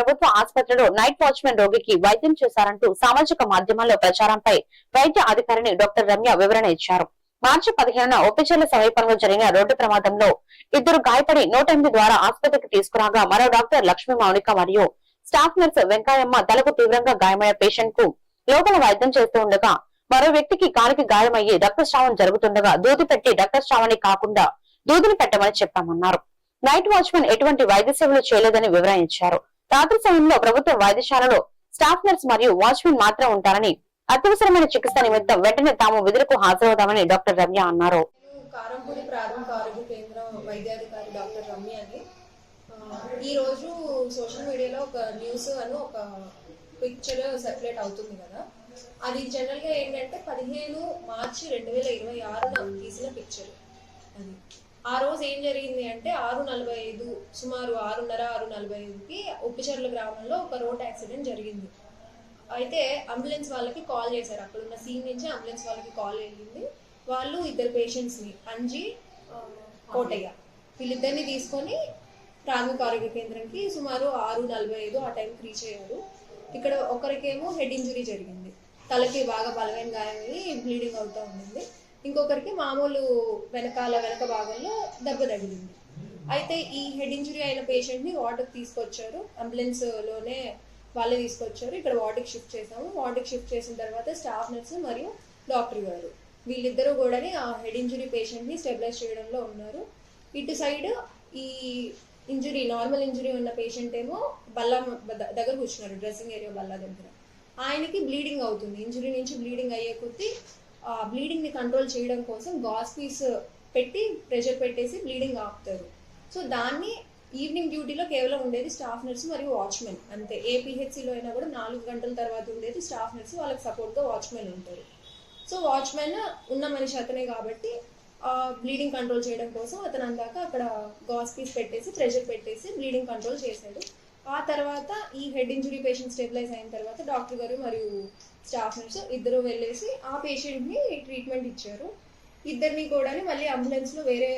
ప్రభుత్వ ఆసుపత్రిలో night watchman రోగికి వైద్యం చేశారంటూ సామాజిక మాధ్యమాల్లో ప్రచారంపై వైద్య అధికారిని డాక్టర్ రమ్య వివరణ ఇచ్చారు. మార్చి 15న ఓపెచర్ల సమీపంలో జరిగిన రోడ్డు ప్రమాదంలో ఇద్దరు గాయపడి 108 ద్వారా ఆసుపత్రికి తీసుకురాగా మరో డాక్టర్ లక్ష్మీ మౌనిక మరియు స్టాఫ్ నర్స్ వెంకయ్యమ్మ తలకు తీవ్రంగా గాయమైన పేషెంట్ కు లోపల వైద్యం చేస్తూ ఉండగా మరో వ్యక్తికి కాలికి గాయమయ్యి రక్తస్రావం జరుగుతుండగా దూది పెట్టి రక్తస్రావాన్ని కాకుండా దూదిని పెట్టమని చెప్పామన్నారు. నైట్ వాచ్మెన్ ఎటువంటి వైద్య సేవలు చేయలేదని వివరించారు. రాత్రి సమయంలో ప్రభుత్వ వైద్యశాలలో స్టాఫ్ నర్స్ మరియు వాచ్మెన్ మాత్రం ఉంటారని, అత్యవసరమైన చికిత్స నిమిత్తం వెంటనే తాము విధులకు హాజరవుతామని డాక్టర్ రమ్య అన్నారు. కారంపూడి ప్రాథమిక ఆరోగ్య కేంద్రం వైద్యాధికారి డాక్టర్ రమ్య అని ఈ రోజు సోషల్ మీడియాలో ఒక న్యూస్ అని ఒక పిక్చర్ సర్క్యులేట్ అవుతుంది కదా. అది జనరల్ గా ఏంటంటే 15 మార్చి 2026 తీసిన పిక్చర్. అది ఆ రోజు ఏం జరిగింది అంటే 6:45 సుమారు 6:30-6:45కి ఉప్పిచెర్ల గ్రామంలో ఒక రోడ్ యాక్సిడెంట్ జరిగింది. అయితే అంబులెన్స్ వాళ్ళకి కాల్ చేశారు. అక్కడ ఉన్న సీన్ నుంచి అంబులెన్స్ వాళ్ళకి కాల్ వెళ్ళింది. వాళ్ళు ఇద్దరు పేషెంట్స్ ని అంజీ కోటయ్య వీళ్ళిద్దరిని తీసుకొని ప్రాథమిక ఆరోగ్య కేంద్రానికి సుమారు 6:45 ఆ టైంకి రీచ్ అయ్యారు. ఇక్కడ ఒకరికేమో హెడ్ ఇంజురీ జరిగింది, తలకి బాగా బలమైన గాయమయ్యి బ్లీడింగ్ అవుతూ ఉండింది. ఇంకొకరికి మామూలు వెనక భాగంలో దెబ్బ తగిలింది. అయితే ఈ హెడ్ ఇంజురీ అయిన పేషెంట్ ని వార్డుకి తీసుకొచ్చారు. అంబులెన్స్ లోనే వాళ్ళే తీసుకొచ్చారు. ఇక్కడ వార్డుకి షిఫ్ట్ చేసాము. వార్డుకి షిఫ్ట్ చేసిన తర్వాత స్టాఫ్ నర్స్ మరియు డాక్టర్ గారు వీళ్ళిద్దరూ కూడా ఆ హెడ్ ఇంజురీ పేషెంట్ ని స్టెబిలైజ్ చేయడంలో ఉన్నారు. ఇటు సైడ్ ఈ ఇంజురీ నార్మల్ ఇంజురీ ఉన్న పేషెంట్ ఏమో బల్ల దగ్గర కూర్చున్నారు, డ్రెస్సింగ్ ఏరియా బల్ల దగ్గర. ఆయనకి బ్లీడింగ్ అవుతుంది. ఇంజురీ నుంచి బ్లీడింగ్ అయ్యే కొద్దీ ఆ బ్లీడింగ్ ని కంట్రోల్ చేయడం కోసం గాస్ పీస్ పెట్టి ప్రెషర్ పెట్టేసి బ్లీడింగ్ ఆపుతారు. సో దాన్ని ఈవినింగ్ డ్యూటీలో కేవలం ఉండేది స్టాఫ్ నర్స్ మరియు వాచ్మెన్ అంతే. ఏ పిహెచ్సిలో అయినా కూడా 4 గంటల తర్వాత ఉండేది స్టాఫ్ నర్స్, వాళ్ళకి సపోర్ట్గా వాచ్మెన్ ఉంటారు. సో వాచ్మెన్ ఉన్న మనిషి అతనే కాబట్టి బ్లీడింగ్ కంట్రోల్ చేయడం కోసం అతను అందాక అక్కడ గాస్ పీస్ పెట్టేసి ప్రెషర్ పెట్టేసి బ్లీడింగ్ కంట్రోల్ చేశాడు. ఆ తర్వాత ఈ హెడ్ ఇంజురీ పేషెంట్ స్టెబిలైజ్ అయిన తర్వాత డాక్టర్ గారు మరియు స్టాఫ్ నర్స్ ఇద్దరు వెళ్ళేసి ఆ పేషెంట్ని ట్రీట్మెంట్ ఇచ్చారు. ఇద్దరిని కూడా మళ్ళీ అంబులెన్స్లో వేరే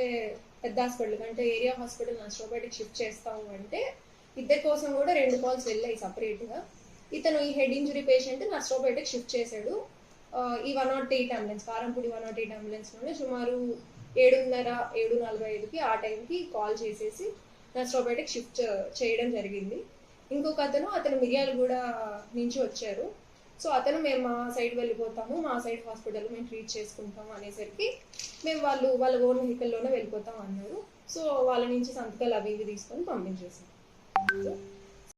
పెద్ద హాస్పిటల్ అంటే ఏరియా హాస్పిటల్ నర్సరావుపేటకి షిఫ్ట్ చేస్తాము అంటే ఇద్దరి కోసం కూడా 2 కాల్స్ వెళ్ళాయి సపరేట్గా. ఇతను ఈ హెడ్ ఇంజురీ పేషెంట్ నర్సరావుపేటకి షిఫ్ట్ చేశాడు. ఈ 108 అంబులెన్స్ కారంపూడి 108 అంబులెన్స్లోనే సుమారు 7:30-7:45కి ఆ టైంకి కాల్ చేసేసి నర్సరావుపేటకి షిఫ్ట్ చేయడం జరిగింది. ఇంకొక అతను మిర్యాలగూడ నుంచి వచ్చారు. సో అతను మేము మా సైడ్ వెళ్ళిపోతాము, మా సైడ్ హాస్పిటల్ మేము ట్రీట్ చేసుకుంటాము అనేసరికి మేము వాళ్ళ ఓన్ వెహికల్లోనే వెళ్ళిపోతాం అన్నారు. సో వాళ్ళ నుంచి సంతకాలు అవి ఇవి తీసుకొని పంపించేసాం.